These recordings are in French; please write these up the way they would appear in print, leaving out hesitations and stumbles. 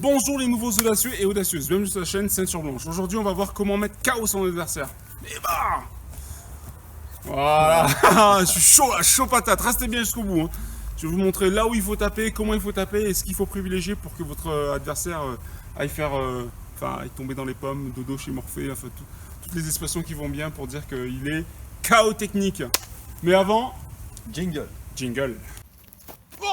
Bonjour les nouveaux audacieux et audacieuses, bienvenue sur la chaîne Ceinture Blanche. Aujourd'hui on va voir comment mettre KO son adversaire. Et bah voilà. Je suis chaud là, chaud patate, restez bien jusqu'au bout. Je vais vous montrer là où il faut taper, comment il faut taper et ce qu'il faut privilégier pour que votre adversaire aille tomber dans les pommes, dodo chez Morphée, enfin toutes les expressions qui vont bien pour dire qu'il est KO technique. Mais avant, jingle. Oh,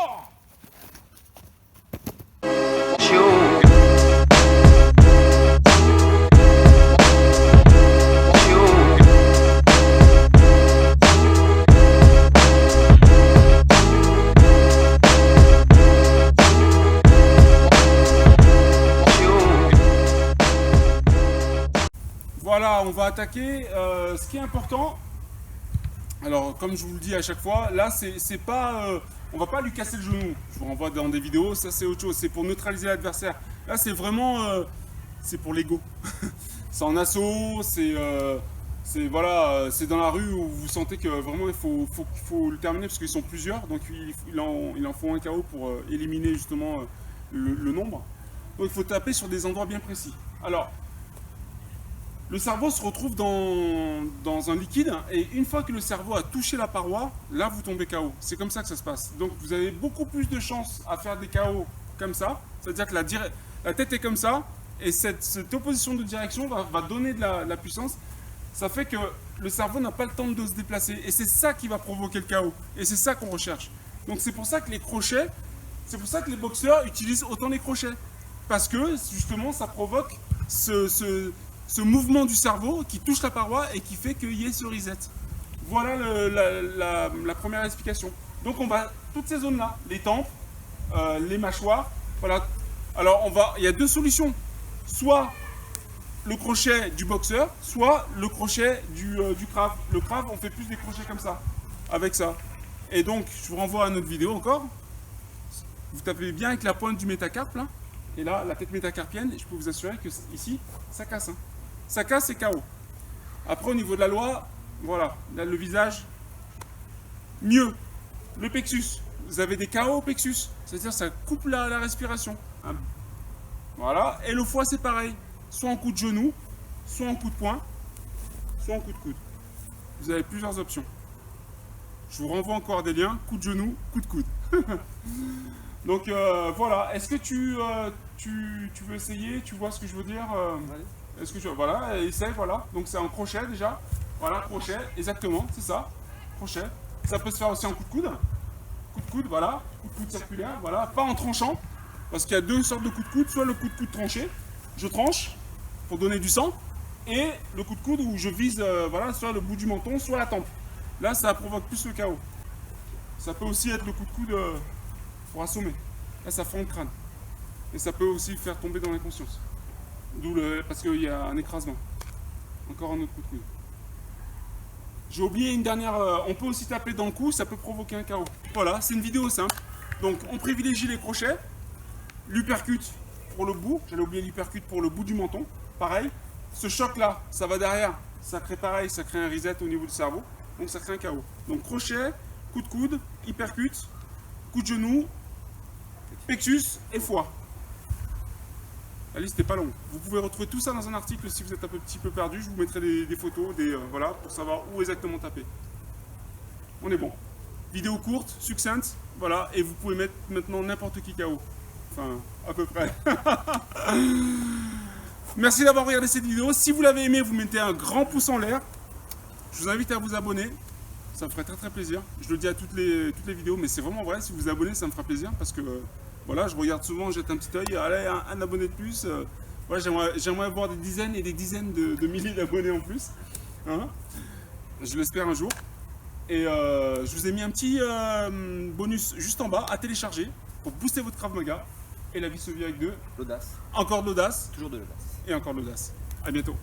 voilà, on va attaquer. Ce qui est important, alors comme je vous le dis à chaque fois, là c'est pas, on va pas lui casser le genou. Je vous renvoie dans des vidéos, ça c'est autre chose. C'est pour neutraliser l'adversaire. Là c'est vraiment, c'est pour l'ego. C'est en assaut, c'est dans la rue où vous sentez que vraiment il faut le terminer parce qu'ils sont plusieurs. Donc il en faut un KO pour éliminer justement le nombre. Donc il faut taper sur des endroits bien précis. Alors le cerveau se retrouve dans un liquide et une fois que le cerveau a touché la paroi, là vous tombez KO. C'est comme ça que ça se passe. Donc vous avez beaucoup plus de chances à faire des KO comme ça. C'est-à-dire que la tête est comme ça et cette opposition de direction va donner de la puissance. Ça fait que le cerveau n'a pas le temps de se déplacer et c'est ça qui va provoquer le KO. Et c'est ça qu'on recherche. Donc c'est pour ça que les crochets, c'est pour ça que les boxeurs utilisent autant les crochets. Parce que justement ça provoque ce mouvement du cerveau qui touche la paroi et qui fait qu'il y ait ce reset. Voilà la première explication. Donc on va, toutes ces zones-là, les tempes, les mâchoires, voilà. Alors il y a deux solutions. Soit le crochet du boxeur, soit le crochet du Krav. Le Krav, on fait plus des crochets comme ça, avec ça. Et donc, je vous renvoie à notre vidéo encore. Vous tapez bien avec la pointe du métacarpe, là. Et là, la tête métacarpienne, je peux vous assurer que ici, ça casse. Hein. Ça casse, c'est KO. Après, au niveau de la loi, voilà, là, le visage, mieux. Le plexus, vous avez des KO au plexus, c'est-à-dire ça coupe la respiration. Hein. Voilà, et le foie, c'est pareil. Soit en coup de genou, soit en coup de poing, soit en coup de coude. Vous avez plusieurs options. Je vous renvoie encore des liens, coup de genou, coup de coude. Donc voilà, est-ce que tu veux essayer? Tu vois ce que je veux dire? Est-ce que voilà, essaye, voilà. Donc c'est un crochet déjà. Voilà, crochet, exactement, c'est ça. Crochet. Ça peut se faire aussi en coup de coude. Coup de coude, voilà. Coup de coude circulaire, voilà. Pas en tranchant, parce qu'il y a deux sortes de coups de coude. Soit le coup de coude tranché, je tranche pour donner du sang, et le coup de coude où je vise, voilà, soit le bout du menton, soit la tempe. Là, ça provoque plus le KO. Ça peut aussi être le coup de coude pour assommer. Là, ça fend le crâne. Et ça peut aussi faire tomber dans l'inconscience. Parce qu'il y a un écrasement. Encore un autre coup de coude. J'ai oublié une dernière. On peut aussi taper dans le cou, ça peut provoquer un KO. Voilà, c'est une vidéo simple. Donc, on privilégie les crochets. L'uppercut pour le bout. J'allais oublier l'uppercut pour le bout du menton. Pareil. Ce choc-là, ça va derrière. Ça crée pareil, ça crée un reset au niveau du cerveau. Donc, ça crée un KO. Donc, crochet, coup de coude, uppercut, coup de genou, plexus et foie. La liste n'est pas longue. Vous pouvez retrouver tout ça dans un article si vous êtes un petit peu perdu. Je vous mettrai des photos, voilà, pour savoir où exactement taper. On est bon. Vidéo courte, succincte, voilà, et vous pouvez mettre maintenant n'importe qui KO. Enfin, à peu près. Merci d'avoir regardé cette vidéo. Si vous l'avez aimé, vous mettez un grand pouce en l'air. Je vous invite à vous abonner. Ça me ferait très très plaisir. Je le dis à toutes les vidéos, mais c'est vraiment vrai. Si vous vous abonnez, ça me fera plaisir parce que voilà, je regarde souvent, jette un petit œil. Allez, un abonné de plus. Voilà, j'aimerais avoir des dizaines et des dizaines de milliers d'abonnés en plus. Hein, je l'espère un jour. Et je vous ai mis un petit bonus juste en bas à télécharger pour booster votre Krav Maga. Et la vie se vit avec de L'audace. encore de l'audace. Toujours de l'audace. Et encore de l'audace. À bientôt.